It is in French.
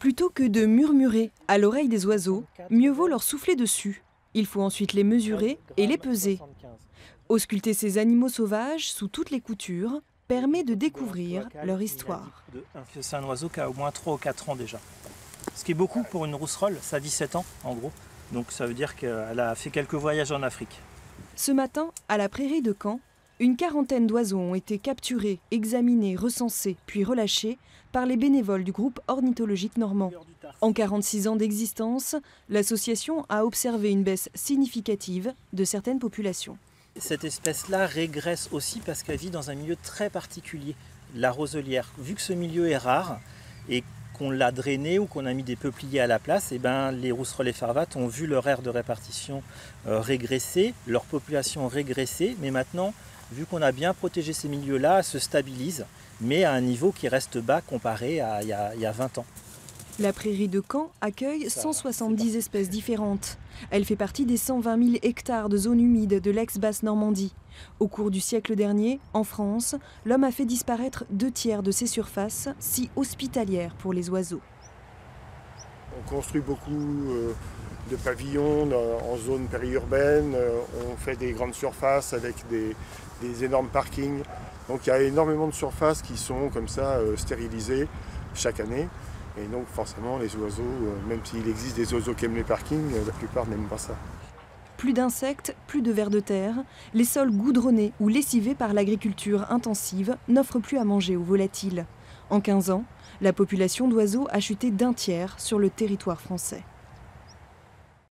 Plutôt que de murmurer à l'oreille des oiseaux, mieux vaut leur souffler dessus. Il faut ensuite les mesurer et les peser. Ausculter ces animaux sauvages sous toutes les coutures permet de découvrir leur histoire. C'est un oiseau qui a au moins 3 ou 4 ans déjà. Ce qui est beaucoup pour une rousserolle, ça vit 7 ans en gros. Donc ça veut dire qu'elle a fait quelques voyages en Afrique. Ce matin, à la prairie de Caen, une quarantaine d'oiseaux ont été capturés, examinés, recensés, puis relâchés par les bénévoles du groupe ornithologique normand. En 46 ans d'existence, l'association a observé une baisse significative de certaines populations. Cette espèce-là régresse aussi parce qu'elle vit dans un milieu très particulier, la roselière. Vu que ce milieu est rare et qu'on l'a drainé ou qu'on a mis des peupliers à la place, et les rousserolles effarvates ont vu leur aire de répartition régresser, leur population régresser, mais maintenant, vu qu'on a bien protégé ces milieux-là, elles se stabilisent, mais à un niveau qui reste bas comparé à il y a 20 ans. La prairie de Caen accueille 170 espèces différentes. Elle fait partie des 120 000 hectares de zones humides de l'ex-Basse-Normandie. Au cours du siècle dernier, en France, l'homme a fait disparaître 2/3 de ces surfaces, si hospitalières pour les oiseaux. On construit beaucoup de pavillons en zone périurbaine, on fait des grandes surfaces avec des énormes parkings. Donc il y a énormément de surfaces qui sont comme ça stérilisées chaque année. Et donc forcément les oiseaux, même s'il existe des oiseaux qui aiment les parkings, la plupart n'aiment pas ça. Plus d'insectes, plus de vers de terre, les sols goudronnés ou lessivés par l'agriculture intensive n'offrent plus à manger aux volatiles. En 15 ans, la population d'oiseaux a chuté d'1/3 sur le territoire français.